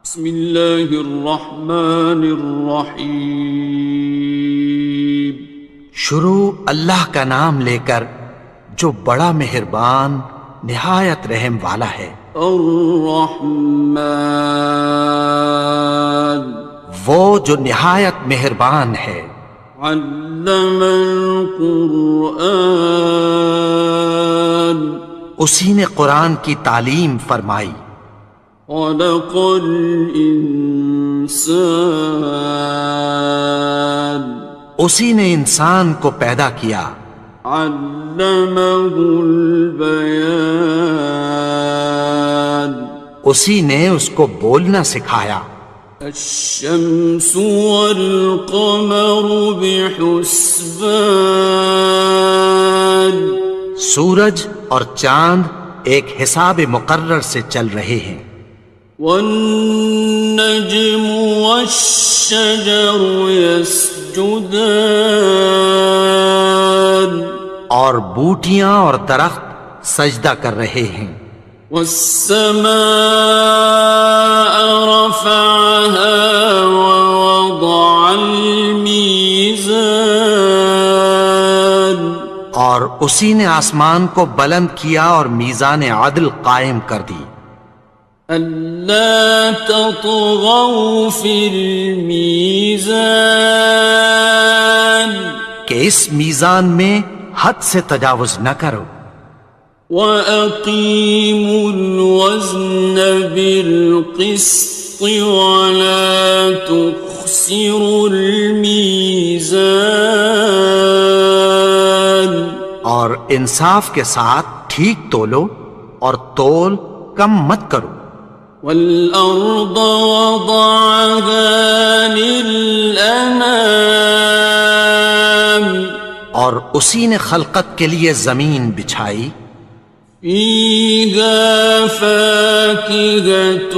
بسم اللہ الرحمن الرحیم۔ شروع اللہ کا نام لے کر جو بڑا مہربان نہایت رحم والا ہے۔ الرحمن، وہ جو نہایت مہربان ہے۔ علم القرآن، اسی نے قرآن کی تعلیم فرمائی۔ خلق الانسان، اسی نے انسان کو پیدا کیا۔ علمہ البیان، اسی نے اس کو بولنا سکھایا۔ الشمس والقمر بحسبان، سورج اور چاند ایک حساب مقرر سے چل رہے ہیں۔ والنجم والشجر يسجدان، اور بوٹیاں اور درخت سجدہ کر رہے ہیں۔ والسماء رفعها ووضع الميزان، اور اسی نے آسمان کو بلند کیا اور میزان عدل قائم کر دی۔ ألا تطغوا في الميزان، کہ اس میزان میں حد سے تجاوز نہ کرو۔ وَأَقِيمُوا الْوَزْنَ بِالْقِسْطِ وَلَا تُخْسِرُوا الْمِيزَانَ، اور انصاف کے ساتھ ٹھیک تولو اور تول کم مت کرو۔ وَالْأَرْضَ وَضَعَهَا لِلْأَنَامِ، اور اسی نے خلقت کے لیے زمین بچھائی۔ فِيهَا فَاكِهَةٌ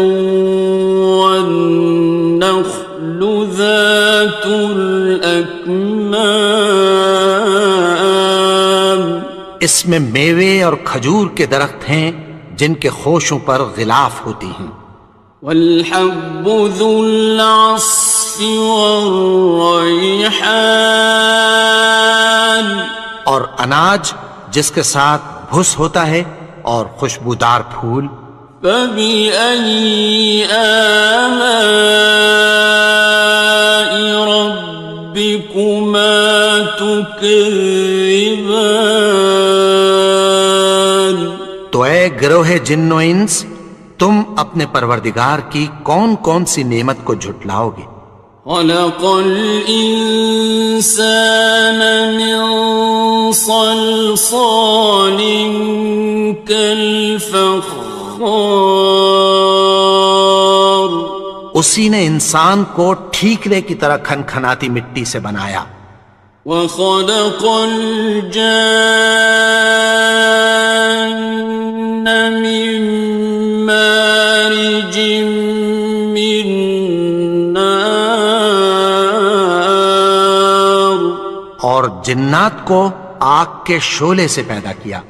وَالنَّخْلُ ذَاتُ الْأَكْمَامِ، اس میں میوے اور کھجور کے درخت ہیں جن کے خوشوں پر غلاف ہوتی ہیں۔ وَالْحَبُّ ذُو الْعَصْفِ وَالرَّيْحَانِ، اور اناج جس کے ساتھ بھس ہوتا ہے اور خوشبودار پھول۔ فَبِأَيِّ آلَاءِ رَبِّكُمَا تُكَذِّبَانِ، تو اے گروہ جن و انس، تم اپنے پروردگار کی کون کون سی نعمت کو جھٹلاؤ گے؟ خَلَقَ الْإِنسَانَ مِنْ صَلْصَالٍ كَالْفَخَّارِ، اسی نے انسان کو ٹھیکرے کی طرح کھنکھناتی مٹی سے بنایا۔ وَخَلَقَ الْجَانَّ مِن مَّارِجٍ مِّن نَّارٍ، اور جنات کو آگ کے شعلے سے پیدا کیا۔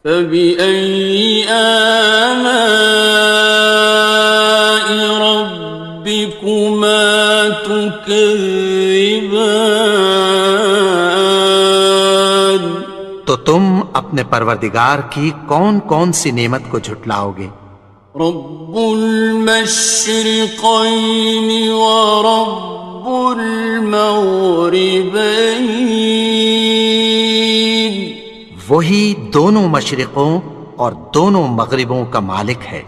فَبِأَيِّ آلَاءِ رَبِّكُمَا تُكَذِّبَانِ، تو تم اپنے پروردگار کی کون کون سی نعمت کو جھٹلاؤ گے؟ رب المشرقين ورب المغربين، وہی دونوں مشرقوں اور دونوں مغربوں کا مالک ہے۔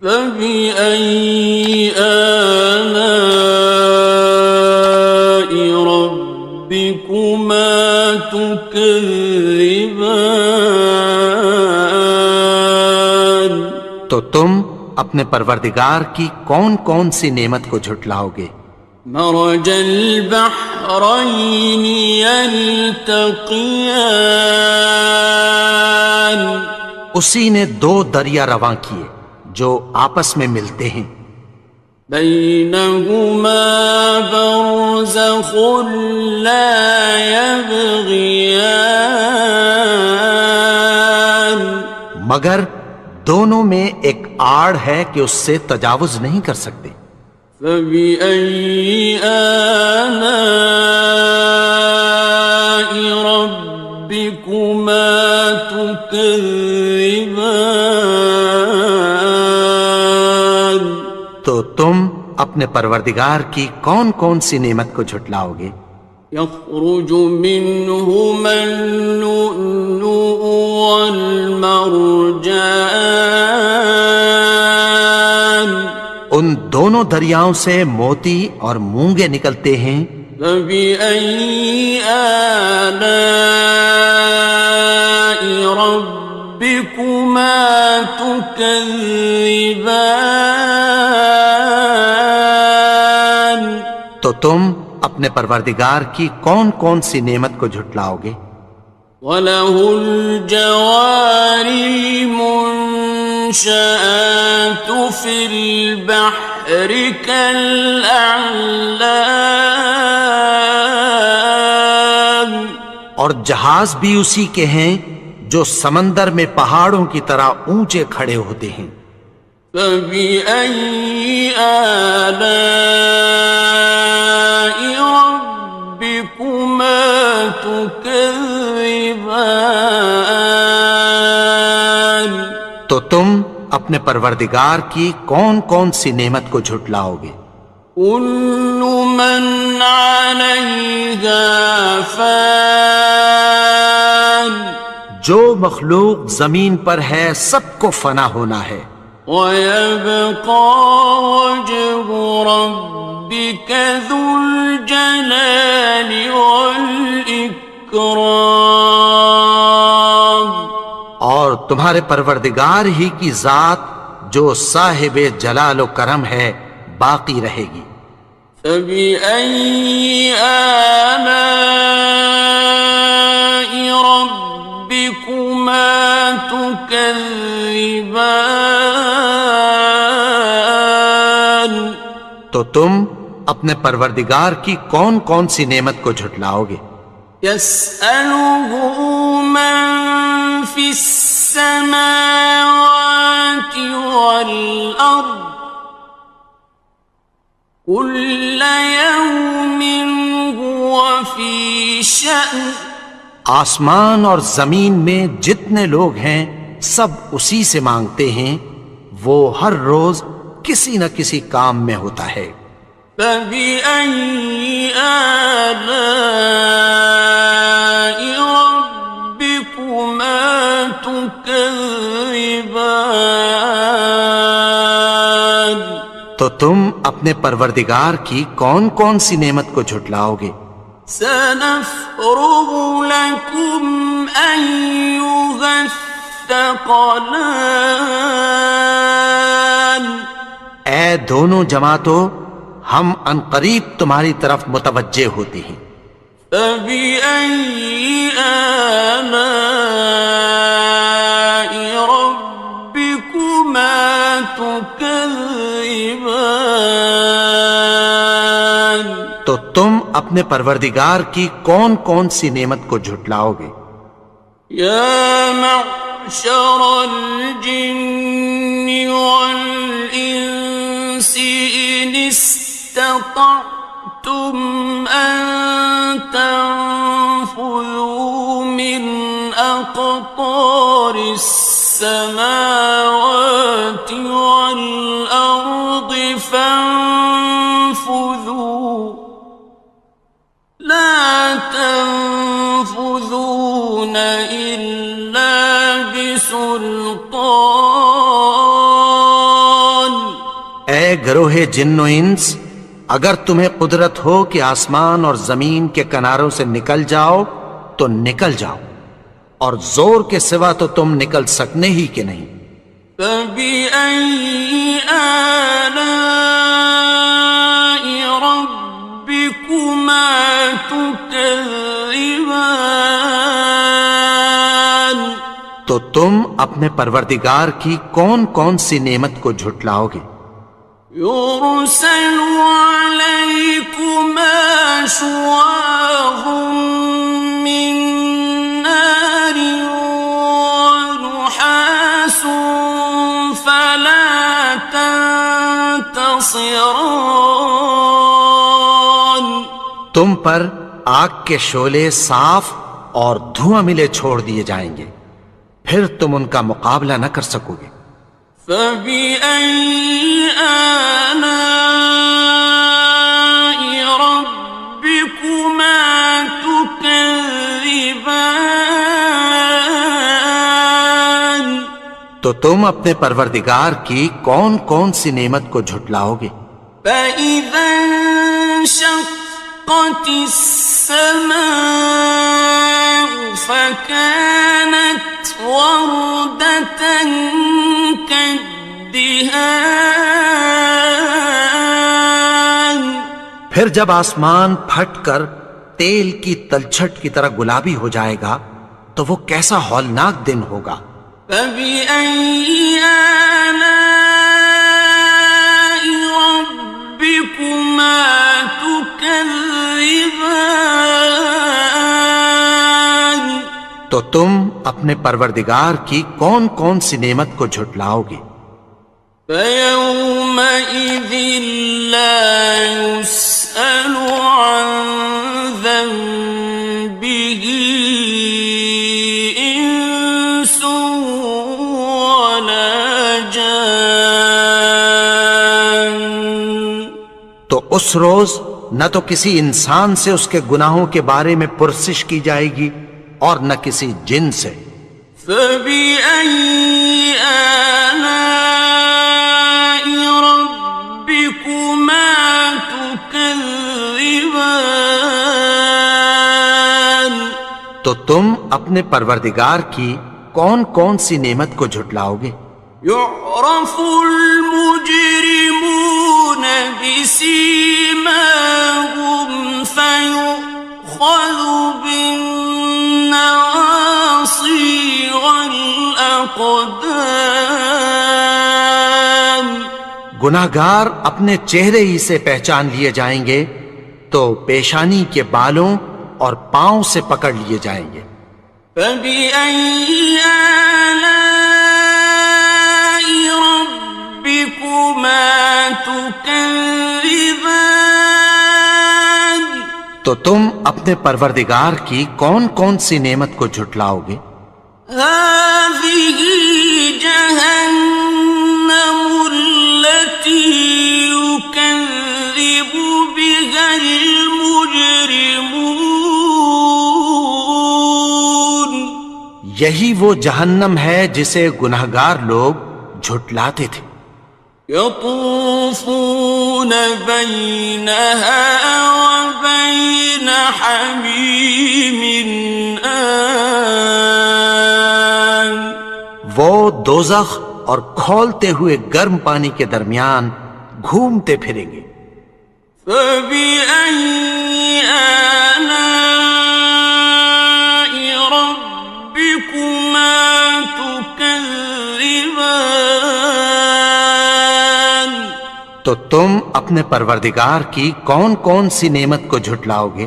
فَبِأَيِّ آلَاءِ رَبِّكُمَا تُكَذِّبَانِ، تو تم اپنے پروردگار کی کون کون سی نعمت کو جھٹلاؤ گے؟ مرج البحرين يلتقيان، اسی نے دو دریا رواں کیے جو آپس میں ملتے ہیں۔ بينهما برزخ لا يبغيان، مگر دونوں میں ایک آڑ ہے کہ اس سے تجاوز نہیں کر سکتے. فبأي آلاء ربكما تكذبان. تو تم اپنے پروردگار کی کون کون سی نعمت کو جھٹلاؤ گے؟ يخرج منهما اللؤلؤ والمرجان. ان دونوں دریاؤں سے موتی اور مونگے نکلتے ہیں. فبأي آلاء ربكما تكذبان. تو تم اپنے پروردگار کی کون کون سی نعمت کو جھٹلاؤ گے؟ وَلَهُ الْجَوَارِ الْمُنشَآتُ فِي الْبَحْرِ كَالْأَعْلَامِ. اور جہاز بھی اسی کے ہیں جو سمندر میں پہاڑوں کی طرح اونچے کھڑے ہوتے ہیں. فَبِأَيِّ آلَاءِ رَبِّكُمَا تُكَذِّبَانِ. تو تم اپنے پروردگار کی کون کون سی نعمت کو جھٹلاؤ گے؟ كُلُّ مَنْ عَلَيْهَا فَانٍ. جو مخلوق زمین پر ہے سب کو فنا ہونا ہے. وَيَبْقَى وَجْهُ رَبِّكَ ذُو الْجَلَالِ وَالْإِكْرَامِ. اور تمہارے پروردگار ہی کی ذات جو صاحب جلال و کرم ہے باقی رہے گی. فَبِأَيِّ آلَاءِ رَبِّكُمَا تُكَذِّبَانِ. تو تم اپنے پروردگار کی کون کون سی نعمت کو جھٹلاؤ گے؟ يَسْأَلُهُ مَن فِي السَّمَاوَاتِ وَالْأَرْضِ كُلَّ يَوْمٍ هُوَ فِي شَأْنٍ. آسمان اور زمین میں جتنے لوگ ہیں سب اسی سے مانگتے ہیں، وہ ہر روز کسی نہ کسی کام میں ہوتا ہے. فَبِأَيِّ آلَاءِ رَبِّكُمَا تُكَذِّبَانِ. تو تم اپنے پروردگار کی کون کون سی نعمت کو جھٹلاؤ گے؟ سَنَفْرُغُ لَكُمْ أَيُّهَ الثَّقَلَانِ. اے دونوں جماعتوں، ہم عنقریب تمہاری طرف متوجہ ہوتے ہیں. فَبِأَيِّ آلَاءِ رَبِّكُمَا تُكَذِّبَانِ. تو تم اپنے پروردگار کی کون کون سی نعمت کو جھٹلاؤ گے؟ يَا مَعْشَرَ الْجِنِّ وَالْإِنسِ إِنِ اسْتَطَعْتُمْ أَن تَنفُذُوا مِنْ أَقْطَارِ السَّمَاوَاتِ وَالْأَرْضِ فَانفُذُوا لَا تَنفُذُونَ إِلَّا بِسُلْطَانٍ. اے گروہ جن و انس، اگر تمہیں قدرت ہو کہ آسمان اور زمین کے کناروں سے نکل جاؤ تو نکل جاؤ، اور زور کے سوا تو تم نکل سکنے ہی کہ نہیں. فَبِأَيِّ آلَاءِ رَبِّكُمَا تُكَذِّبَانِ. تو تم اپنے پروردگار کی کون کون سی نعمت کو جھٹلاؤ گے؟ يُرْسَلُ عَلَيْكُمَا شُوَاظٌ مِّن نَّارٍ وَنُحَاسٌ خاصران. تم پر آگ کے شعلے صاف اور دھواں ملے چھوڑ دیے جائیں گے، پھر تم ان کا مقابلہ نہ کر سکو گے۔ فبأي آلاء ربكما تكذبان. تو تم اپنے پروردگار کی کون کون سی نعمت کو جھٹلاؤ گے؟ فإذا انشقت السماء فكانت وردة كالدهان. پھر جب آسمان پھٹ کر تیل کی تلچھٹ کی طرح گلابی ہو جائے گا تو وہ کیسا ہولناک دن ہوگا۔ فبأي آلاء ربكما تكذبان. تو تم اپنے پروردگار کی کون کون سی نعمت کو جھٹلاؤ گے؟ فيومئذ لا يسأل عن ذنبه إنس ولا جان. تو اس روز نہ تو کسی انسان سے اس کے گناہوں کے بارے میں پرسش کی جائے گی اور نہ کسی جن سے۔ فبأي آلاء ربكما تكذبان. تو تم اپنے پروردگار کی کون کون سی نعمت کو جھٹلاؤ گے؟ يعرف المجرمون بسيماهم فيؤخذ بالنواصي والأقدام. گناہگار اپنے چہرے ہی سے پہچان لیے جائیں گے تو پیشانی کے بالوں اور پاؤں سے پکڑ لیے جائیں گے۔ فبأي آلاء ربكما تكذبان. تو تم اپنے پروردگار کی کون کون سی نعمت کو جھٹلاؤ گے؟ هذه جهنم التي يكذب بها المجرمون. یہی وہ جہنم ہے جسے گناہگار لوگ جھٹلاتے تھے۔ يطوفون بينها وبين حميم آن. وہ دوزخ اور کھولتے ہوئے گرم پانی کے درمیان گھومتے پھریں گے۔ فبأي آلاء ربكما تكذبان. تو تم اپنے پروردگار کی کون کون سی نعمت کو جھٹلاؤ گے؟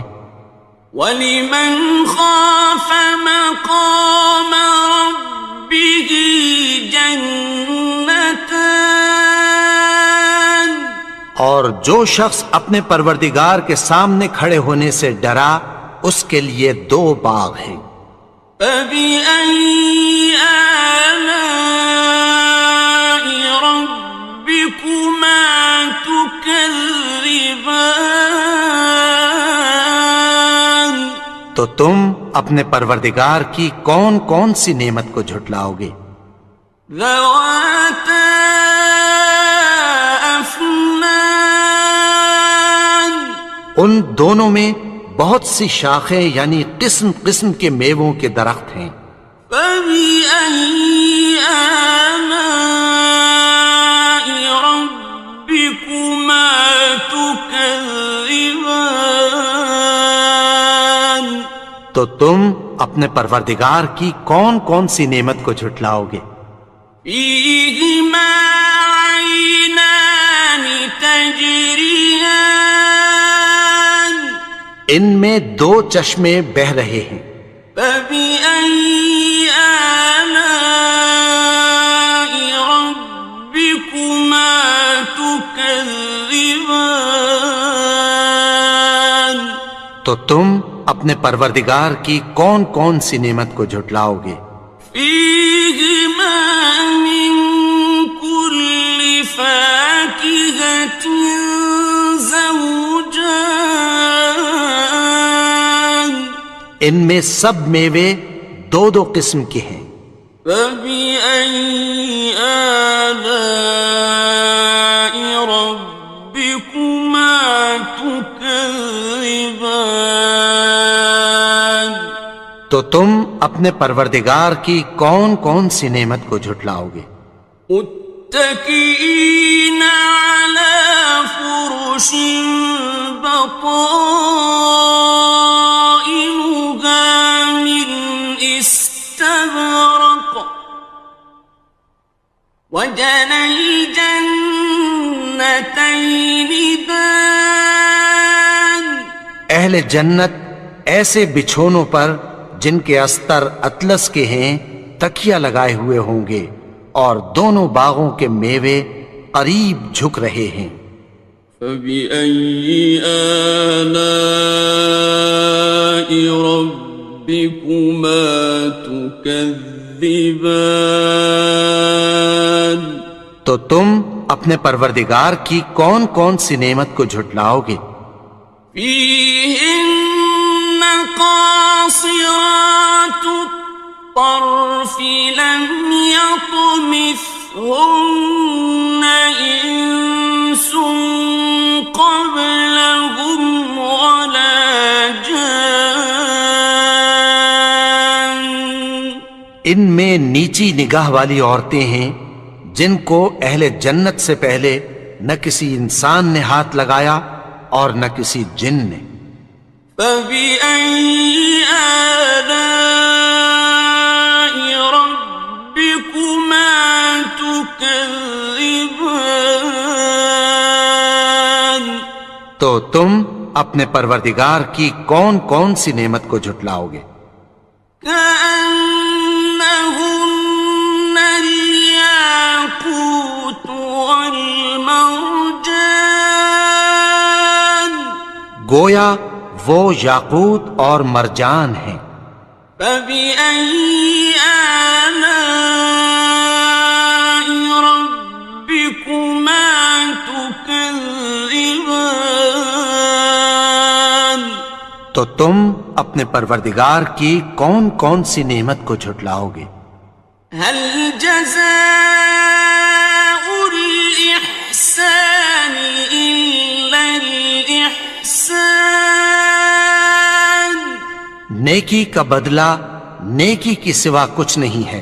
وَلِمَنْ خَافَ مَقَامَ رَبِّهِ جَنَّتَانِ. اور جو شخص اپنے پروردگار کے سامنے کھڑے ہونے سے ڈرا اس کے لیے دو باغ ہیں۔ فَبِأَيِّ آلَاءِ رَبِّكُمَا تُكَذِّبَانِ. تو تم اپنے پروردگار کی کون کون سی نعمت کو جھٹلاؤ گے؟ ذَوَاتَا أَفْنَانٍ. ان دونوں میں بہت سی شاخیں یعنی قسم قسم کے میووں کے درخت ہیں۔ فَبِأَيِّ آلَاءِ رَبِّكُمَا تُكَذِّبَانِ. تو تم اپنے پروردگار کی کون کون سی نعمت کو جھٹلاؤ گے؟ فِيهِمَا عَيْنَانِ تَجْرِيَانِ. ان میں دو چشمے بہہ رہے ہیں۔ فَبِأَيِّ آلَاءِ رَبِّكُمَا تُكَذِّبَانِ. تكذبان تو تم اپنے پروردگار کی کون کون سی نعمت کو جھٹلاؤ گے؟ فيهما من كل فاكهة زوجان ان میں سب میوے دو دو قسم کے ہیں۔ فبأي آلاء ربكما تكذبان تو تم اپنے پروردگار کی کون کون سی نعمت کو جھٹلاؤ گے؟ متكئين على فرش بطائنها من استبرق وجنى الجنتين دان اہل جنت ایسے بچھونوں پر جن کے استر اطلس کے ہیں تکیہ لگائے ہوئے ہوں گے، اور دونوں باغوں کے میوے قریب جھک رہے ہیں۔ فبأي آلاء ربكما تكذبان تو تم اپنے پروردگار کی کون کون سی نعمت کو جھٹلاؤ گے؟ فيهن قاصرات الطرف لم يطمثهن إنس قبلهم ولا جان ان میں نیچی نگاہ والی عورتیں ہیں جن کو اہل جنت سے پہلے نہ کسی انسان نے ہاتھ لگایا اور نہ کسی جن نے۔ فبأي آلاء ربكما تكذبان تو تم اپنے پروردگار کی کون کون سی نعمت کو جھٹلاؤ گے؟ كأنهن الياقوت والمرجان گویا وہ یاقوت اور مرجان ہیں۔ فبأي آلاء ربكما تكذبان تو تم اپنے پروردگار کی کون کون سی نعمت کو جھٹلاؤ گے؟ هل جزاء الإحسان إلا الإحسان نیکی کا بدلہ نیکی کی سوا کچھ نہیں ہے۔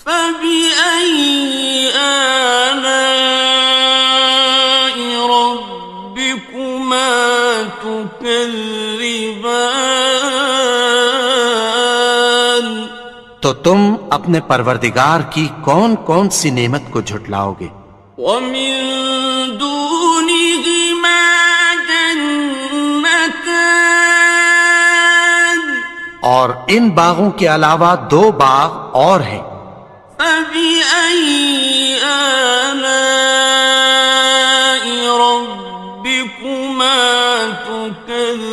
فبأي آلاء ربكما تكذبان تو تم اپنے پروردگار کی کون کون سی نعمت کو جھٹلاؤ گے؟ ومن دونهما جنتان اور ان باغوں کے علاوہ دو باغ اور ہیں۔ فبأي آلاء ربكما تكذبان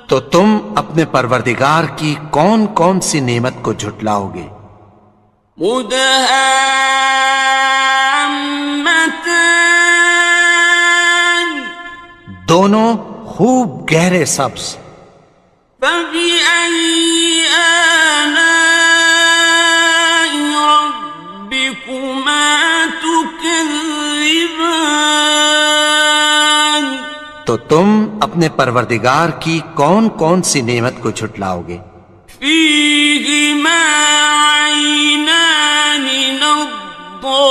تو تم اپنے پروردگار کی کون کون سی نعمت کو جھٹلاؤ گے؟ مدهامتان دونوں خوب گہرے سبز۔ فبأي آلاء ربكما تكذبان تو تم اپنے پروردگار کی کون کون سی نعمت کو جھٹلاؤ گے؟ فيهما عينان نضاختان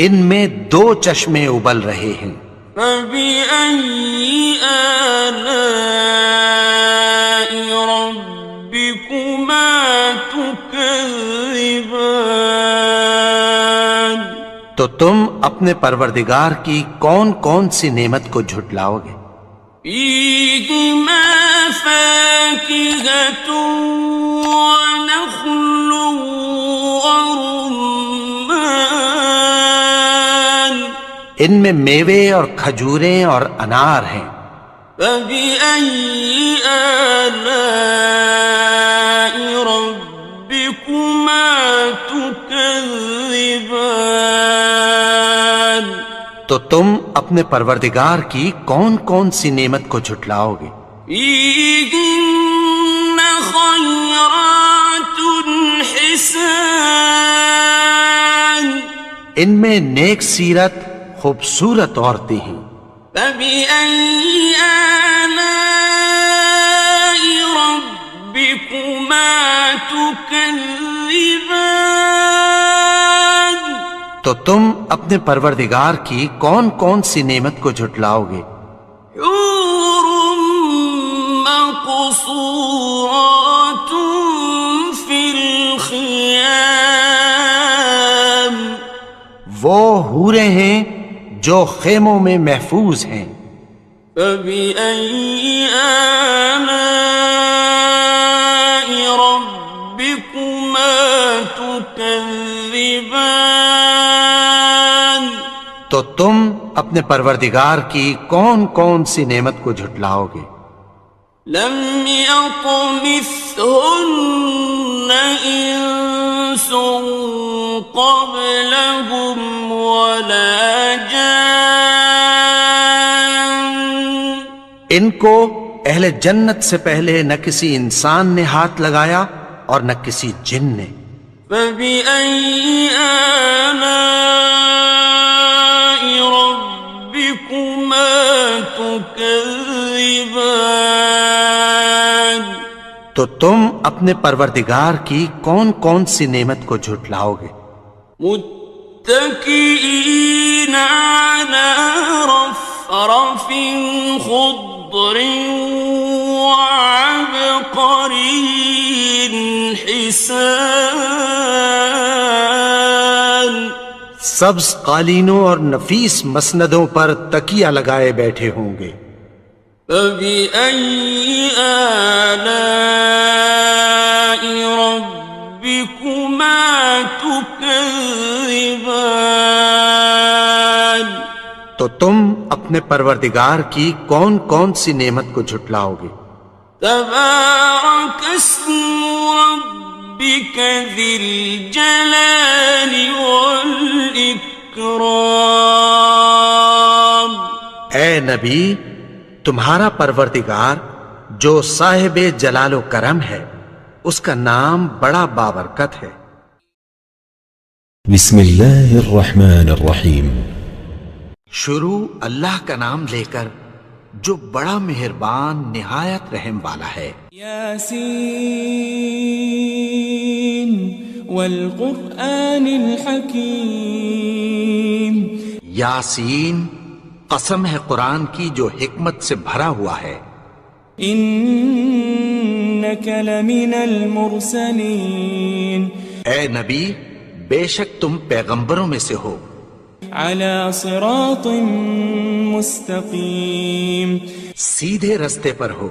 ان میں دو چشمے ابل رہے ہیں۔ فبأي آلاء ربكما تكذبان تو تم اپنے پروردگار کی کون کون سی نعمت کو جھٹلاؤ گے؟ فيهما فاكهة ونخل ورمان ان میں میوے اور کھجوریں اور انار ہیں. فبأي آلاء ربكما تكذبان تو تم اپنے پروردگار کی کون کون سی نعمت کو جھٹلاؤ گے؟ فيهن خيرات حسان ان میں نیک سیرت خوبصورت عورتیں ہیں. فبأي آلاء ربكما تكذبان تو تم اپنے پروردگار کی کون کون سی نعمت کو جھٹلاؤ گے؟ حور مقصورات في الخيام وہ حوریں ہیں جو خیموں میں محفوظ ہیں. فبأي آلاء ربكما تكذبان تو تم اپنے پروردگار کی کون کون سی نعمت کو جھٹلاؤ گے؟ لم يطمثهن إنس قبلهم ولا جان ان کو اہل جنت سے پہلے نہ کسی انسان نے ہاتھ لگایا اور نہ کسی جن نے. فبأي آلاء ربكما تكذبان تو تم اپنے پروردگار کی کون کون سی نعمت کو جھٹلاؤ گے؟ متكئين على رفرف خضر وعبقري حسان سبز قالینوں اور نفیس مسندوں پر تکیہ لگائے بیٹھے ہوں گے. فبأي آلاء ربكما تكذبان تو تم اپنے پروردگار کی کون کون سی نعمت کو جھٹلاؤ گے؟ تبارك اسم ربك ذي الجلال والإكرام اے نبی، تمہارا پروردگار جو صاحب جلال و کرم ہے اس کا نام بڑا بابرکت ہے. بسم اللہ الرحمن الرحیم. شروع اللہ کا نام لے کر جو بڑا مہربان نہایت رحم والا ہے. یاسین والقرآن الحکیم. یاسین، قسم ہے قرآن کی جو حکمت سے بھرا ہوا ہے. انک لمن المرسلین. اے نبی، بے شک تم پیغمبروں میں سے ہو. علی صراط مستقیم. سیدھے رستے پر ہو.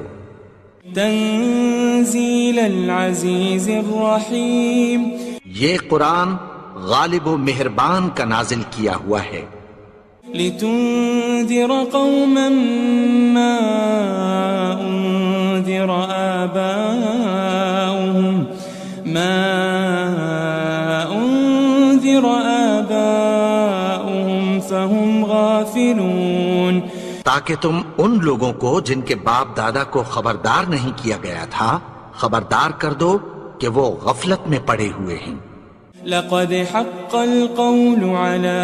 تنزیل العزیز الرحیم. یہ قرآن غالب و مہربان کا نازل کیا ہوا ہے. لتنذر قوما ما انذر آباؤهم فهم غافلون. تاکہ تم ان لوگوں کو جن کے باپ دادا کو خبردار نہیں کیا گیا تھا خبردار کر دو کہ وہ غفلت میں پڑے ہوئے ہیں. لقد حق القول على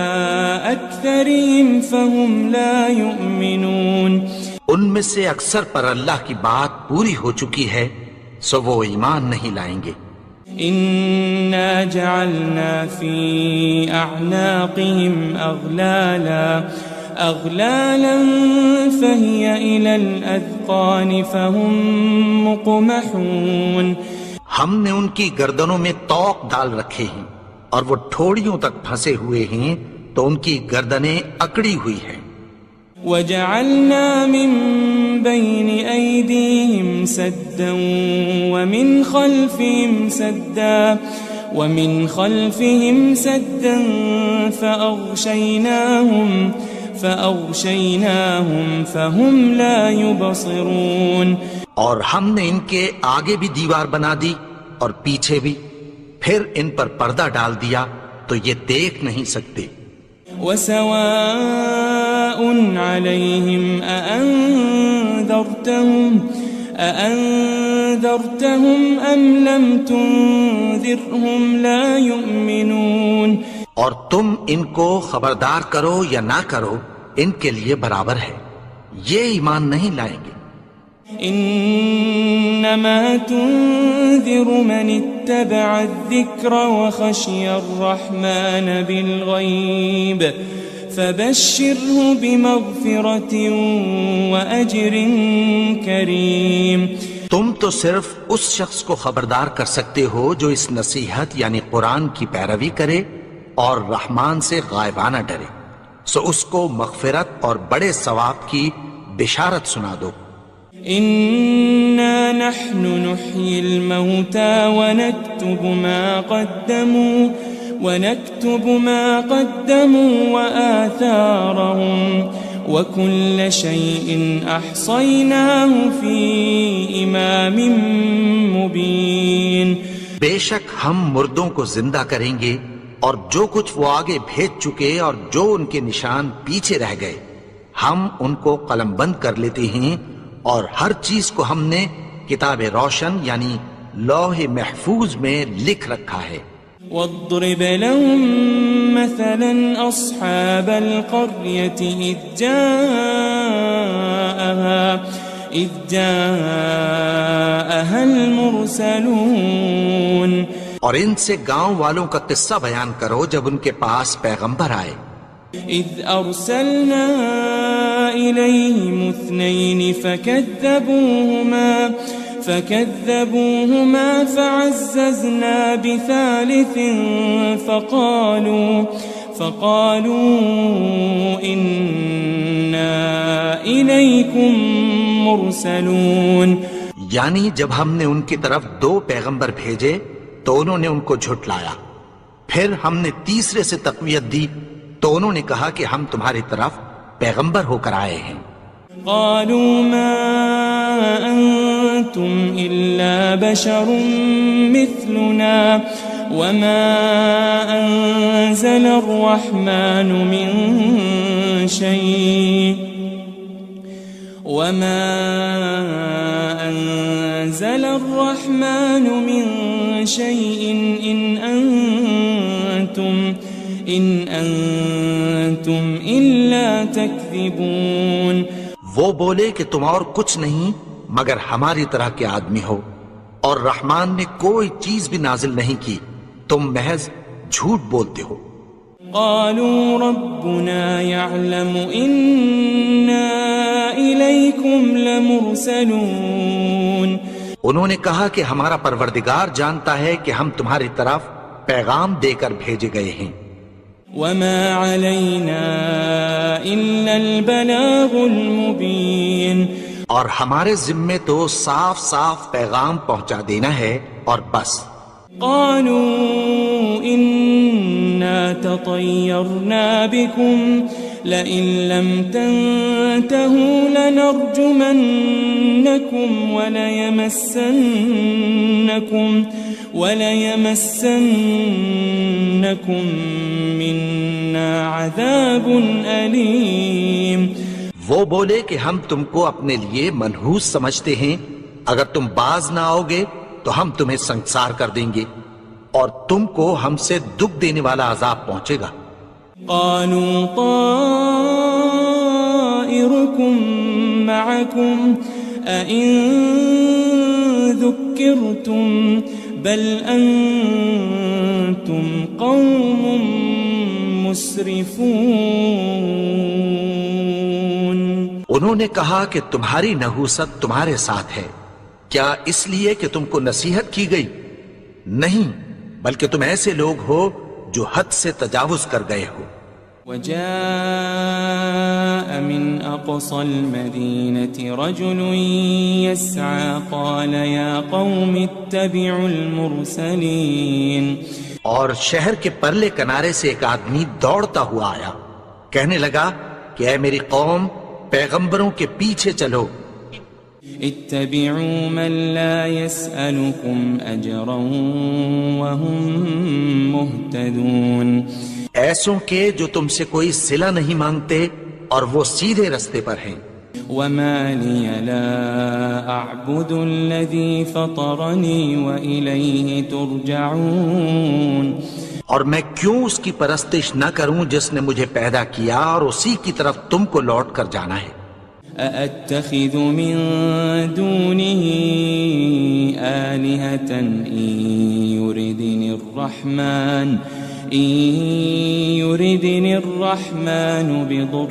أكثرهم فهم لا يؤمنون. ان میں سے اکثر پر اللہ کی بات پوری ہو چکی ہے سو وہ ایمان نہیں لائیں گے. إنا جعلنا في أعناقهم أغلالا فهي إلى الأذقان فهم مقمحون. ہم نے ان کی گردنوں میں طوق ڈال رکھے ہیں اور وہ ٹھوڑیوں تک پھنسے ہوئے ہیں تو ان کی گردنیں اکڑی ہوئی ہیں. وجعلنا من بين أيديهم سدا ومن خلفهم سدا فأغشيناهم فهم لا يبصرون. اور ہم نے ان کے آگے بھی دیوار بنا دی اور پیچھے بھی، پھر ان پر پردہ ڈال دیا تو یہ دیکھ نہیں سکتے. وسواء عليهم أأنذرتهم أم لم تنذرهم لا يؤمنون. اور تم ان کو خبردار کرو یا نہ کرو، ان کے لیے برابر ہے، یہ ایمان نہیں لائیں گے. انما تنذر من اتبع الذکر وخشی الرحمن بالغیب فبشره بمغفرة وأجر کریم. تم تو صرف اس شخص کو خبردار کر سکتے ہو جو اس نصیحت یعنی قرآن کی پیروی کرے اور رحمان سے غائبانہ ڈرے، سو اس کو مغفرت اور بڑے ثواب کی بشارت سنا دو. إنا نحن نحيي الموتى ونكتب ما قدموا وآثارهم وكل شيء أحصيناه في إمام مبين. بے شک ہم مردوں کو زندہ کریں گے اور جو کچھ وہ آگے بھیج چکے اور جو ان کے نشان پیچھے رہ گئے ہم ان کو قلم بند کر لیتے ہیں، اور ہر چیز کو ہم نے کتاب روشن یعنی لوح محفوظ میں لکھ رکھا ہے. واضرب لهم مثلا أصحاب القرية إذ جاءها المرسلون. اور ان سے گاؤں والوں کا قصہ بیان کرو جب ان کے پاس پیغمبر آئے. إذ أرسلنا إليهم 2 فكذبوهما فعززنا بثالث فقالوا إنا إليكم مرسلون. یعنی جب ہم نے ان کی طرف 2 پیغمبر بھیجے تو انہوں نے ان کو جھٹلایا، پھر ہم نے تیسرے سے تقویت دی تو انہوں نے کہا کہ ہم تمہاری طرف پیغمبر ہو کر آئے ہیں. قالوا ما أنتم إلا بشر مثلنا وما أنزل الرحمن من شيء إن أنتم إلا تكذبون. وہ بولے کہ تم اور کچھ نہیں مگر ہماری طرح کے آدمی ہو، اور رحمان نے کوئی چیز بھی نازل نہیں کی، تم محض جھوٹ بولتے ہو. قالوا ربنا يعلم إنا إليكم لمرسلون. انہوں نے کہا کہ ہمارا پروردگار جانتا ہے کہ ہم تمہاری طرف پیغام دے کر بھیجے گئے ہیں. وما علينا إلا البلاغ المبين. اور ہمارے ذمے تو صاف صاف پیغام پہنچا دینا ہے اور بس. قالوا إنا تطيرنا بكم لئن لم تنتهوا لنرجمنكم وليمسنكم منا عذاب أليم. وہ بولے کہ ہم تم کو اپنے لیے منحوس سمجھتے ہیں، اگر تم باز نہ آؤ گے تو ہم تمہیں سنسار کر دیں گے اور تم کو ہم سے دکھ دینے والا عذاب پہنچے گا. قالوا طائركم معكم أئن ذكرتم بل أنتم قوم مسرفون. انہوں نے کہا کہ تمہاری نحوست تمہارے ساتھ ہے، کیا اس لیے کہ تم کو نصیحت کی گئی؟ نہیں، بلکہ تم ایسے لوگ ہو جو حد سے تجاوز کر گئے ہو. وجاء من أقصى المدينة رجل يسعى قال يا قوم اتبعوا المرسلين. اور شہر کے پرلے کنارے سے ایک آدمی دوڑتا ہوا آیا، کہنے لگا کہ اے میری قوم، پیغمبروں کے پیچھے چلو. اتبعوا من لا يسألكم أجرا وهم مهتدون. ایسوں کے جو تم سے کوئی صلہ نہیں مانگتے اور وہ سیدھے رستے پر ہیں. وما لي لا أعبد الذي فطرني وإليه ترجعون. اور میں کیوں اس کی پرستش نہ کروں جس نے مجھے پیدا کیا اور اسی کی طرف تم کو لوٹ کر جانا ہے. أأتخذ من دونه آلهة إن يردني الرحمن بضر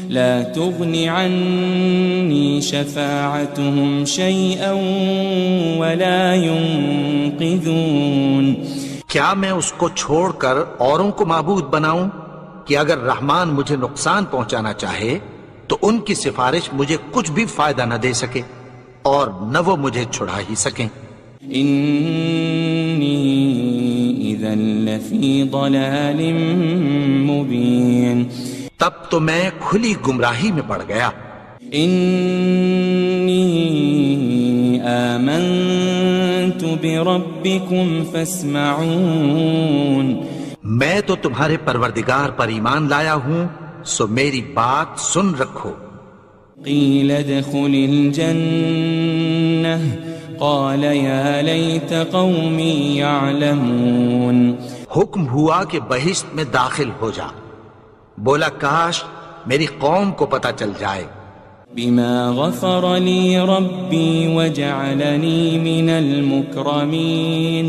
لا تغن عني شفاعتهم شيئا ولا ينقذون. کیا میں اس کو چھوڑ کر اوروں کو معبود بناؤں کہ اگر رحمان مجھے نقصان پہنچانا چاہے تو ان کی سفارش مجھے کچھ بھی فائدہ نہ دے سکے اور نہ وہ مجھے چھڑا ہی سکیں. إني إذا لفي ضلال مبين. تب تو میں کھلی گمراہی میں پڑ گیا. إني آمنت بربكم فاسمعون. میں تو تمہارے پروردگار پر ایمان لایا ہوں، سو میری بات سن رکھو. قيل ادخل الجنة قال يا ليت قومي يعلمون. حکم ہوا کہ بہشت میں داخل ہو جا. بولا کاش میری قوم کو پتہ چل جائے. بما غفر لي ربي وجعلني من المكرمين.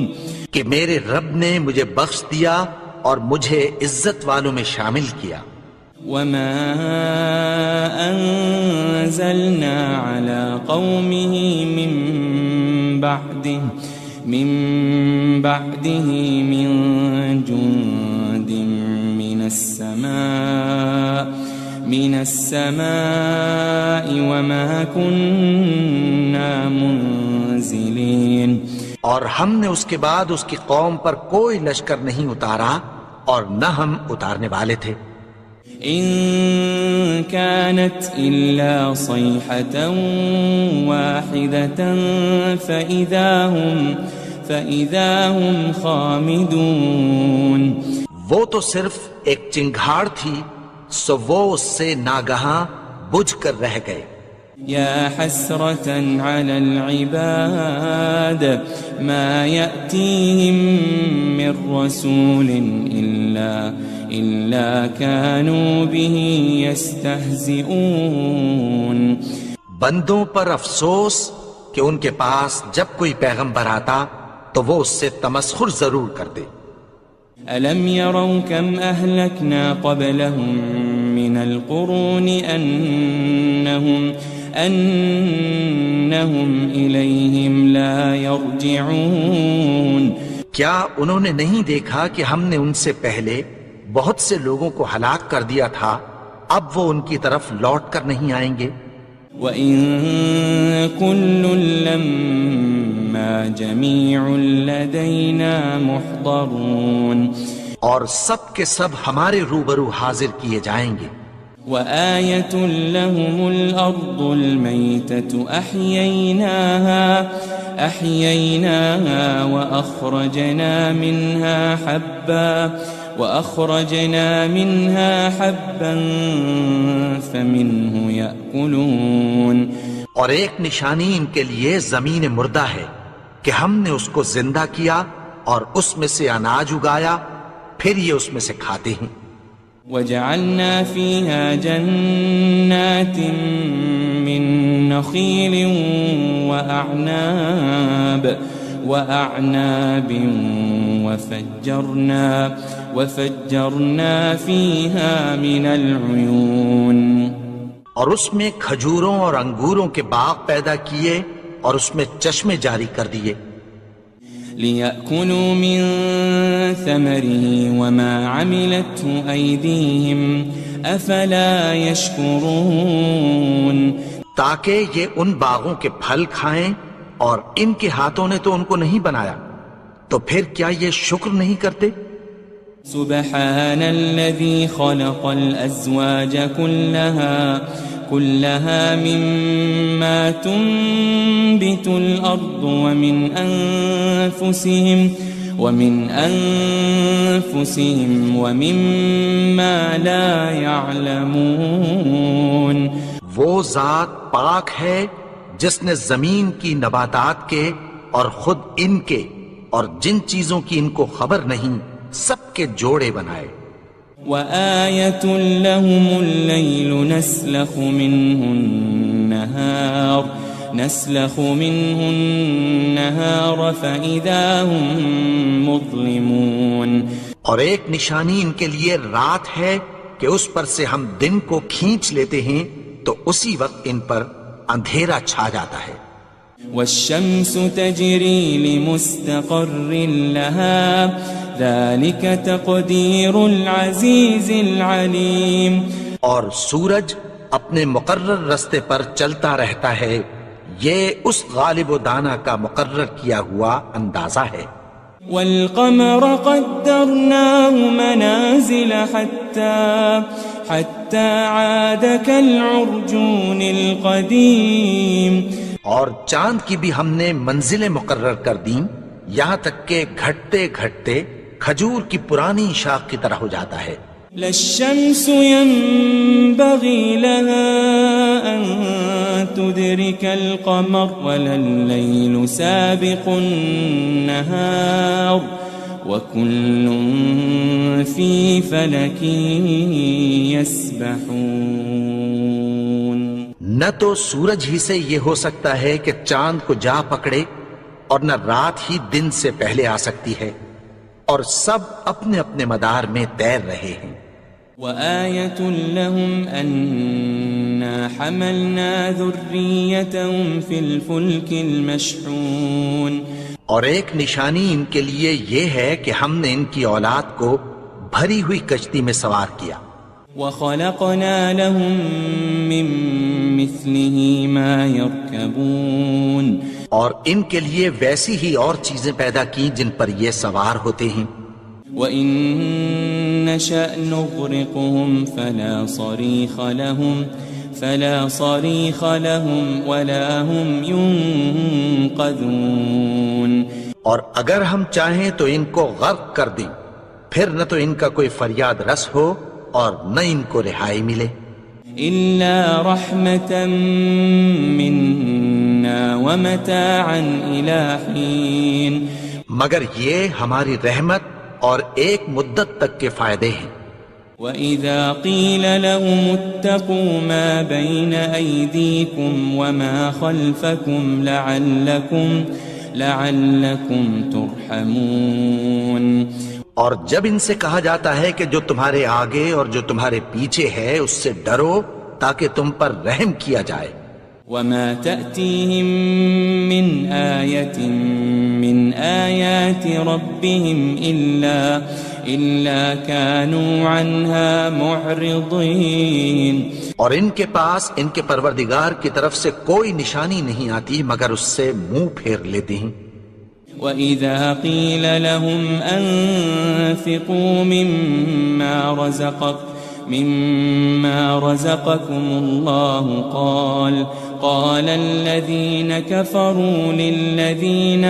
کہ میرے رب نے مجھے بخش دیا اور مجھے عزت والوں میں شامل کیا. وما أنزلنا على قومه من بعده من جند من السماء وما كنا منزلين. اور ہم نے اس کے بعد اس کی قوم پر کوئی لشکر نہیں اتارا اور نہ ہم اتارنے والے تھے. إن كانت إلا صيحة واحدة فإذا هم خامدون. وہ تو صرف ایک چنگھاڑ تھی، سو وہ اس سے ناگہاں بجھ کر رہ گئے. يا حسرة على العباد ما يأتيهم من رسول إلا كانوا به يستهزئون. بندوں پر افسوس کہ ان کے پاس جب کوئی پیغمبر آتا تو وہ اس سے تمسخر ضرور کرتے. ألم يروا كم أهلكنا قبلهم من القرون أنهم إليهم لا يرجعون. کیا انہوں نے نہیں دیکھا کہ ہم نے ان سے پہلے بہت سے لوگوں کو ہلاک کر دیا تھا، اب وہ ان کی طرف لوٹ کر نہیں آئیں گے. وَإِن كُلٌّ لَمَّا جَمِيعٌ لَدَيْنَا مُحْضَرُونَ. اور سب کے سب ہمارے روبرو حاضر کیے جائیں گے. وآية لهم الأرض الميتة أحييناها وأخرجنا منها حبا فمنه يأكلون. اور ایک نشانی ان کے لیے زمین مردہ ہے کہ ہم نے اس کو زندہ کیا اور اس میں سے اناج اگایا، پھر یہ اس میں سے کھاتے ہیں. وجعلنا فيها جنات من نخيل وأعناب وفجرنا فيها من العيون. اور اس میں کھجوروں اور انگوروں کے باغ پیدا کیے اور اس میں چشمے جاری کر دیے. ليأكلوا من ثمره وما عملته أيديهم أفلا يشكرون تاکہ یہ ان باغوں کے پھل کھائیں اور ان کے ہاتھوں نے تو ان کو نہیں بنایا، تو پھر کیا یہ شکر نہیں کرتے؟ سبحان الذي خلق الأزواج كلها مما تنبت الأرض ومن أنفسهم ومما لا يعلمون وہ ذات پاک ہے جس نے زمین کی نباتات کے اور خود ان کے اور جن چیزوں کی ان کو خبر نہیں سب کے جوڑے بنائے۔ وآية لهم الليل نسلخ منه النهار فإذا هم مظلمون اور ایک نشانی ان کے لیے رات ہے کہ اس پر سے ہم دن کو کھینچ لیتے ہیں تو اسی وقت ان پر اندھیرا چھا جاتا ہے۔ والشمس تجري لمستقر لها ذلك تقدير العزيز العليم اور سورج اپنے مقرر رستے پر چلتا رہتا ہے، یہ اس غالب و دانا کا مقرر کیا ہوا اندازہ ہے۔ والقمر قدرناه منازل حتى عاد كالعرجون القديم اور چاند کی بھی ہم نے منزلیں مقرر کر دیں یہاں تک کہ گھٹتے گھٹتے کھجور کی پرانی شاخ کی طرح ہو جاتا ہے۔ لا الشمس ينبغي لها أن تدرك القمر ولا الليل سابق النهار وكل في فلك يسبحون نہ تو سورج ہی سے یہ ہو سکتا ہے کہ چاند کو جا پکڑے اور نہ رات ہی دن سے پہلے آ سکتی ہے، اور سب اپنے اپنے مدار میں تیر رہے ہیں۔ وآية لهم أنا حملنا ذريتهم في الفلك المشحون اور ایک نشانی ان کے لیے یہ ہے کہ ہم نے ان کی اولاد کو بھری ہوئی کشتی میں سوار کیا۔ وخلقنا لهم من مثله ما يركبون اور ان کے لیے ویسی ہی اور چیزیں پیدا کی جن پر یہ سوار ہوتے ہیں۔ وَإِن نَّشَأْ نُغْرِقْهُمْ فَلَا صَرِيخَ لَهُمْ وَلَا هُمْ يُنقَذُونَ اور اگر ہم چاہیں تو ان کو غرق کر دیں، پھر نہ تو ان کا کوئی فریاد رس ہو اور نہ ان کو رہائی ملے۔ إِلَّا رَحْمَةً مِّنَّا وَمَتَاعًا إِلَى حِينٍ مگر یہ ہماری رحمت اور ایک مدت تک کے فائدے ہیں۔ وَإِذَا قِيلَ لَهُمُ اتَّقُوا مَا بَيْنَ أَيْدِيكُمْ وَمَا خَلْفَكُمْ لَعَلَّكُمْ تُرْحَمُونَ اور جب ان سے کہا جاتا ہے کہ جو تمہارے آگے اور جو تمہارے پیچھے ہے اس سے ڈرو تاکہ تم پر رحم کیا جائے۔ وَمَا تَأْتِيهِم مِّنْ آيَةٍ مِّنْ آيَاتِ رَبِّهِمْ إِلَّا كَانُوا عَنْهَا مُعْرِضِينَ اور ان کے پاس ان کے پروردگار کی طرف سے کوئی نشانی نہیں آتی مگر اس سے منہ پھیر لیتے ہیں۔ وَإِذَا قِيلَ لَهُمْ أَنفِقُوا مِمَّا رَزَقَكُمُ اللَّهُ قَالَ الَّذِينَ كَفَرُوا لِلَّذِينَ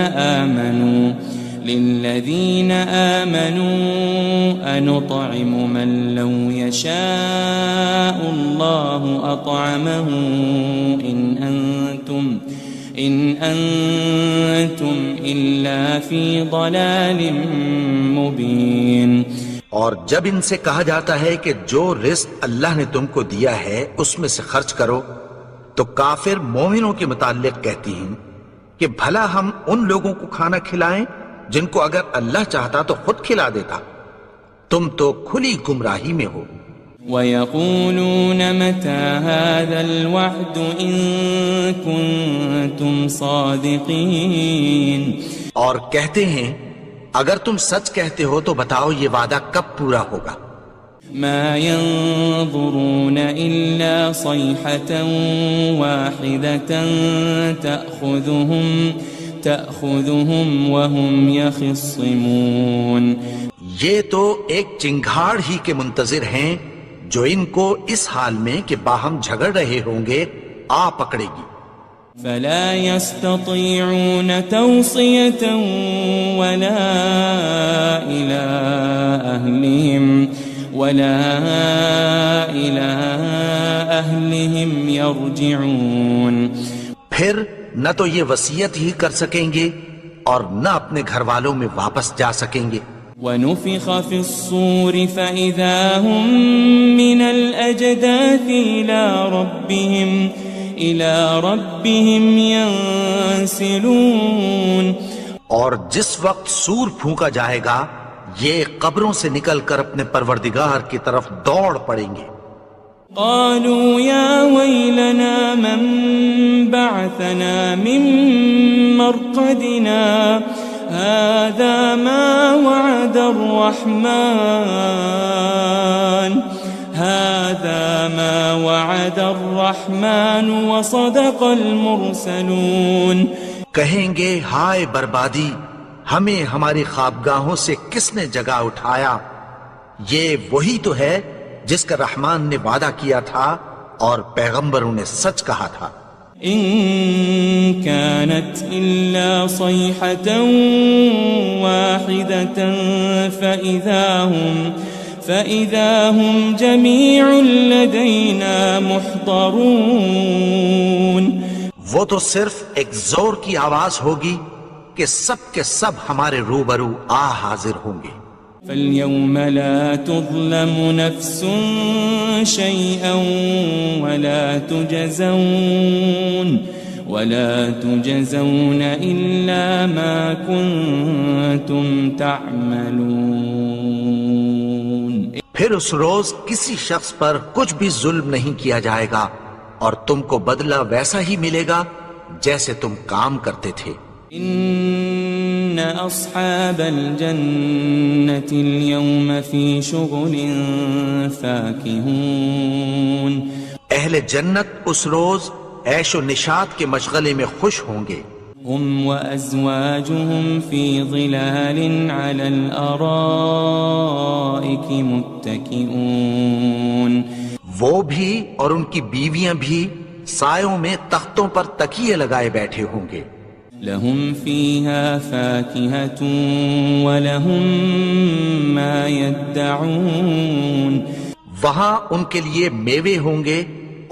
آمَنُوا أَنُطْعِمُ مَن لَّوْ يَشَاءُ اللَّهُ أَطْعَمَهُ إِنْ أَنْتُمْ إِلَّا فِي ضَلَالٍ مُبِينٍ اور جب ان سے کہا جاتا ہے کہ جو رزق اللہ نے تم کو دیا ہے اس میں سے خرچ کرو تو کافر مومنوں کے متعلق کہتی ہیں کہ بھلا ہم ان لوگوں کو کھانا کھلائیں جن کو اگر اللہ چاہتا تو خود کھلا دیتا، تم تو کھلی گمراہی میں ہو۔ وَيَقُولُونَ مَتَى هَذَا الْوَعْدُ إِن كُنتُمْ صَادِقِينَ اور کہتے ہیں اگر تم سچ کہتے ہو تو بتاؤ یہ وعدہ کب پورا ہوگا؟ ما ينظرون إلا صيحة واحدة تأخذهم وهم يخصمون. یہ تو ایک چنگھاڑ ہی کے منتظر ہیں جو ان کو اس حال میں کہ باہم جھگڑ رہے ہوں گے آ پکڑے گی. فلا يستطيعون توصية ولا إلى أهلهم يرجعون. پھر نہ تو یہ وصیت ہی کر سکیں گے اور نہ اپنے گھر والوں میں واپس جا سکیں گے. ونفخ في الصور فإذا هم من الأجداث إلى ربهم ينسلون. اور جس وقت سور پھونکا جائے گا یہ قبروں سے نکل کر اپنے پروردگار کی طرف دوڑ پڑیں گے. قالوا يا ويلنا من بعثنا من مرقدنا هذا ما وعد الرحمن وصدق المرسلون. کہیں گے ہائے بربادی، ہمیں ہماری خوابگاہوں سے کس نے جگا اٹھایا؟ یہ وہی تو ہے جس کا رحمان نے وعدہ کیا تھا اور پیغمبروں نے سچ کہا تھا. ان كانت الا صيحة واحدة فإذا هم جميع لدينا محضرون. وہ تو صرف ایک زور کی آواز ہوگی کہ سب کے سب ہمارے روبرو آ حاضر ہوں گے. فاليوم لا تظلم نفس شيئا ولا تجزون إلا ما كنتم تعملون. پھر اس روز کسی شخص پر کچھ بھی ظلم نہیں کیا جائے گا اور تم کو بدلہ ویسا ہی ملے گا جیسے تم کام کرتے تھے. ان اصحاب الجنة اليوم في شغل فاكهون. اہل جنت اس روز عیش و نشاط کے مشغلے میں خوش ہوں گے. هم وازواجهم في ظلال على الارائك متكئون. وہ بھی اور ان کی بیویاں بھی سایوں میں تختوں پر تکیے لگائے بیٹھے ہوں گے. لهم فيها فاكهة ولهم ما يدعون. وہاں ان کے لیے میوے ہوں گے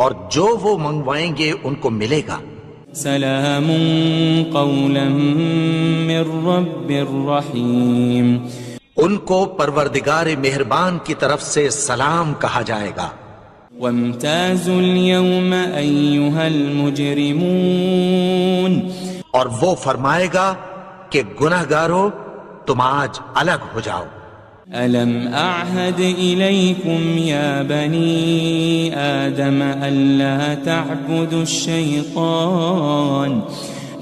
اور جو وہ منگوائیں گے ان کو ملے گا. سلام قولا من رب رحیم. ان کو پروردگار مہربان کی طرف سے سلام کہا جائے گا. وامتازوا اليوم أيها المجرمون. اور وہ فرمائے گا کہ گناہگارو تم آج الگ ہو جاؤ. ألم أعهد إليكم يا بني آدم ألا تعبدوا الشيطان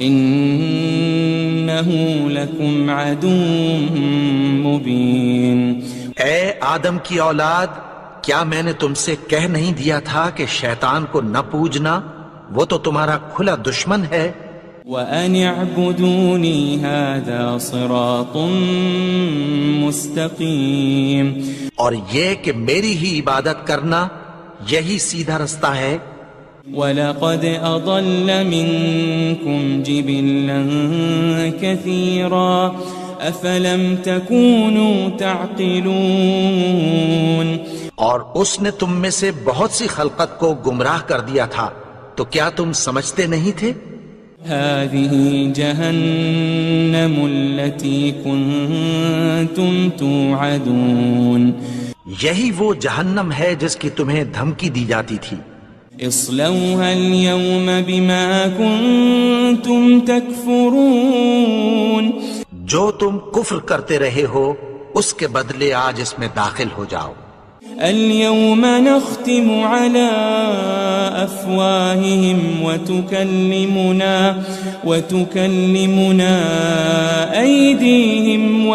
إنه لكم عدو مبين. اے آدم کی اولاد، کیا میں نے تم سے کہہ نہیں دیا تھا کہ شیطان کو نہ پوجنا، وہ تو تمہارا کھلا دشمن ہے. وَأَنِ اعْبُدُونِي هَذَا صِرَاطٌ مُسْتَقِيمٌ. اور یہ کہ میری ہی عبادت کرنا یہی سیدھا رستہ ہے. وَلَقَدْ أَضَلَّ مِنْكُمْ جِبِلًّا كَثِيرًا أَفَلَمْ تَكُونُوا تَعْقِلُونَ. اور اس نے تم میں سے بہت سی خلقت کو گمراہ کر دیا تھا، تو کیا تم سمجھتے نہیں تھے؟ هذه جهنم التي كنتم توعدون. یہی وہ جہنم ہے جس کی تمہیں دھمکی دی جاتی تھی. اصلوها اليوم بما كنتم تكفرون. جو تم کفر کرتے رہے ہو اس کے بدلے آج اس میں داخل ہو جاؤ. اليوم نختم على أفواههم وتكلمنا أيديهم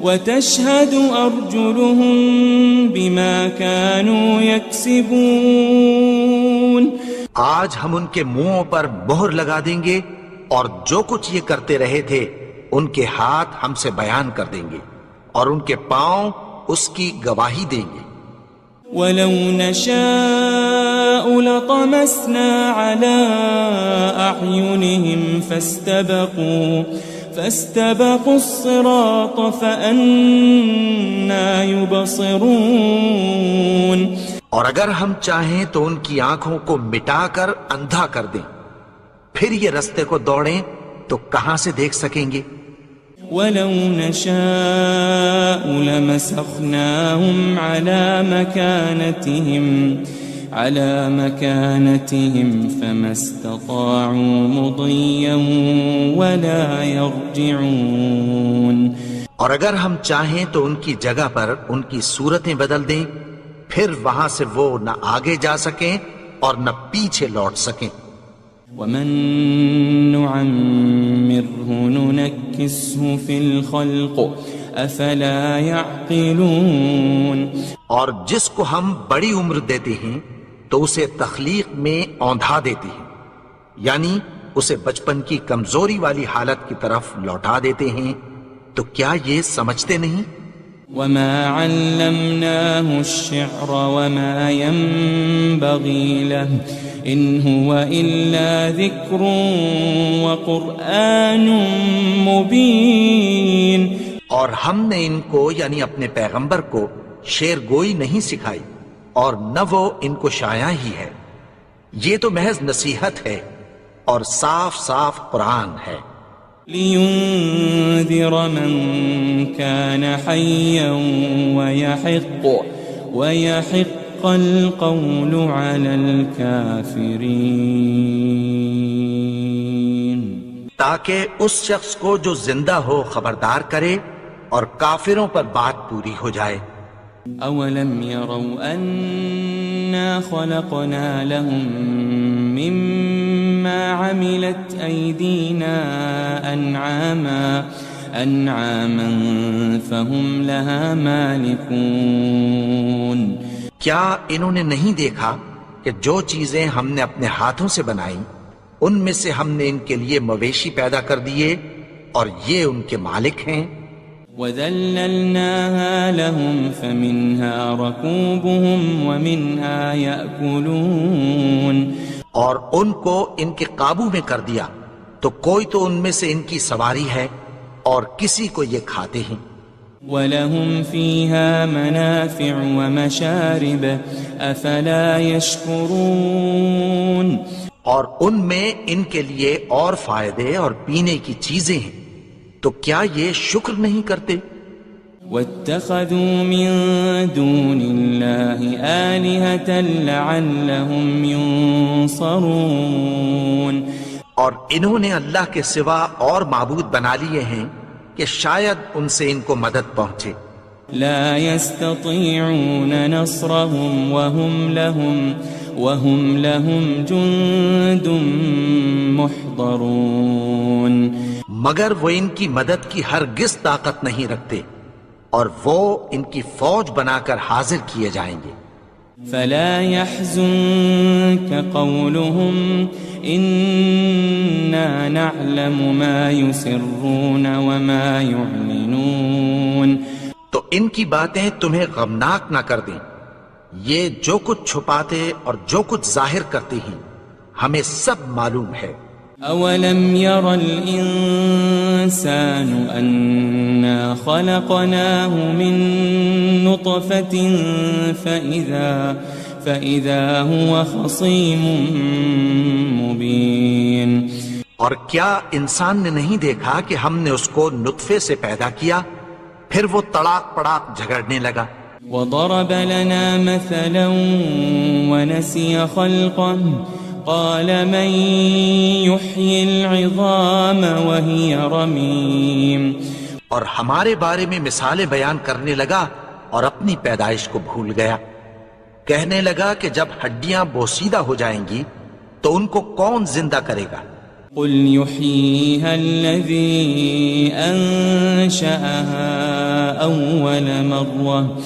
وتشهد أرجلهم بما كانوا يكسبون. آج ہم ان کے منہوں پر مہر لگا دیں گے اور جو کچھ یہ کرتے رہے تھے ان کے ہاتھ ہم سے بیان کر دیں گے اور ان کے پاؤں اس کی گواہی دیں گے. ولو نشاء لطمسنا على أعينهم فاستبقوا الصراط فأنا يبصرون. اور اگر ہم چاہیں تو ان کی آنکھوں کو مٹا کر اندھا کر دیں، پھر یہ رستے کو دوڑیں تو کہاں سے دیکھ سکیں گے. ولو نشاء لمسخناهم على مكانتهم فما استطاعوا مضيا ولا يرجعون. اور اگر ہم چاہیں تو ان کی جگہ پر ان کی صورتیں بدل دیں، پھر وہاں سے وہ نہ آگے جا سکیں اور نہ پیچھے لوٹ سکیں. ومن نعمره ننكسه في الخلق افلا يعقلون. اور جس کو ہم بڑی عمر دیتے ہیں تو اسے تخلیق میں اوندھا دیتے ہیں، یعنی اسے بچپن کی کمزوری والی حالت کی طرف لوٹا دیتے ہیں. تو کیا یہ سمجھتے نہیں؟ وما علمناه الشعر وما ينبغي له إن هو إلا ذكر وقرآن مبين. اور ہم نے ان کو یعنی اپنے پیغمبر کو شعر گوئی نہیں سکھائی اور نہ وہ ان کو شایع ہی ہے، یہ تو محض نصیحت ہے اور صاف صاف قرآن ہے. لينذر من كان حيا ويحق القول على الكافرين. تاکہ اس شخص کو جو زندہ ہو خبردار کرے اور کافروں پر بات پوری ہو جائے. اولم يروا انا خلقنا لهم مما عملت ايدينا انعاما فهم لها مالكون. کیا انہوں نے نہیں دیکھا کہ جو چیزیں ہم نے اپنے ہاتھوں سے بنائیں ان میں سے ہم نے ان کے لیے مویشی پیدا کر دیے اور یہ ان کے مالک ہیں. وَذَلَّلْنَاهَا لَهُمْ فَمِنْهَا رَكُوبُهُمْ وَمِنْهَا يَأْكُلُونَ. اور ان کو ان کے قابو میں کر دیا تو کوئی تو ان میں سے ان کی سواری ہے اور کسی کو یہ کھاتے ہیں. وَلَهُمْ فِيهَا مَنَافِعُ وَمَشَارِبُ أَفَلَا يَشْكُرُونَ. اور ان میں ان کے لیے اور فائدے اور پینے کی چیزیں ہیں، تو کیا یہ شکر نہیں کرتے؟ وَاتَّخَذُوا مِن دُونِ اللَّهِ آلِهَةً لَعَلَّهُمْ يُنصَرُونَ. اور انہوں نے اللہ کے سوا اور معبود بنا لیے ہیں کہ شاید ان سے ان کو مدد پہنچے. لا يستطيعون نصرهم وهم لهم جند محضرون. مگر وہ ان کی مدد کی ہرگز طاقت نہیں رکھتے اور وہ ان کی فوج بنا کر حاضر کیے جائیں گے. فلا يحزنك قولهم إنا نعلم ما يسرون وما يعلنون. تو ان کی باتیں تمہیں غمناک نہ کر دیں، یہ جو کچھ چھپاتے اور جو کچھ ظاہر کرتے ہیں ہمیں سب معلوم ہے. اولم ير الانسان انا خلقناه من نطفة فاذا هو خصيم مبين. اور کیا انسان نے نہیں دیکھا کہ ہم نے اس کو نطفے سے پیدا کیا پھر وہ تڑاک پڑاک جھگڑنے لگا. وضرب لنا مثلا ونسي خلقه قال من يحيي العظام وهي رميم. اور ہمارے بارے میں مثالیں بیان کرنے لگا اور اپنی پیدائش کو بھول گیا. کہنے لگا کہ جب ہڈیاں بوسیدہ ہو جائیں گی تو ان کو کون زندہ کرے گا قل يحييها الذي أنشأها أول مرة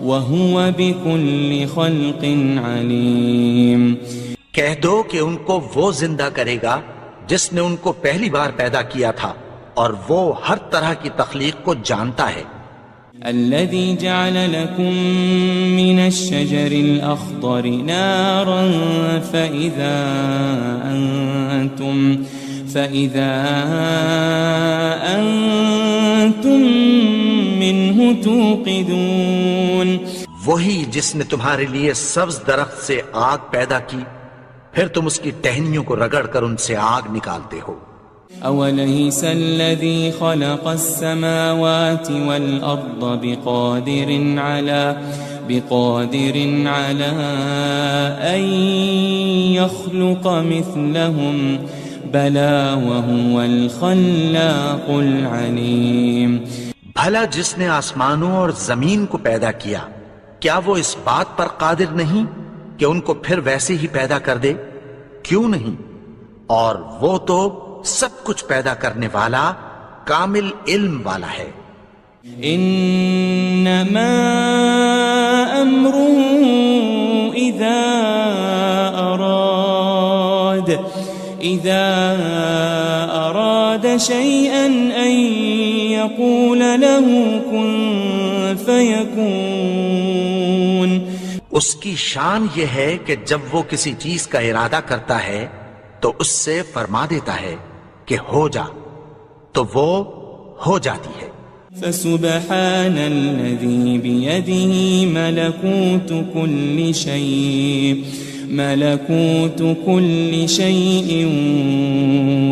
وهو بكل خلق عليم. کہہ دو کہ ان کو وہ زندہ کرے گا جس نے ان کو پہلی بار پیدا کیا تھا اور وہ ہر طرح کی تخلیق کو جانتا ہے. الذي جعل لكم من الشجر الأخضر نارا فإذا أنتم منه توقدون. وہی جس نے تمہارے لیے سبز درخت سے آگ پیدا کی پھر تم اس کی ٹہنیوں کو رگڑ کر ان سے آگ نکالتے ہو. أوليس الذي خلق السماوات والأرض بقادر على أن يخلق مثلهم بلى وهو الخلاق العليم. بھلا جس نے آسمانوں اور زمین کو پیدا کیا کیا وہ اس بات پر قادر نہیں کہ ان کو پھر ویسے ہی پیدا کر دے؟ کیوں نہیں؟ اور وہ تو سب کچھ پیدا کرنے والا کامل علم والا ہے. انما امره اذا اراد شيئا ان يقول له كن فيكون. اس کی شان یہ ہے کہ جب وہ کسی چیز کا ارادہ کرتا ہے تو اس سے فرما دیتا ہے کہ ہو جا تو وہ ہو جاتی ہے. فسبحان الذي بيده ملكوت كل شيء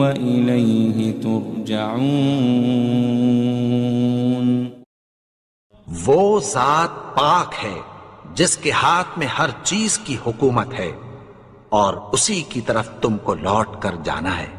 وإليه ترجعون. وہ ذات پاک ہے جس کے ہاتھ میں ہر چیز کی حکومت ہے اور اسی کی طرف تم کو لوٹ کر جانا ہے.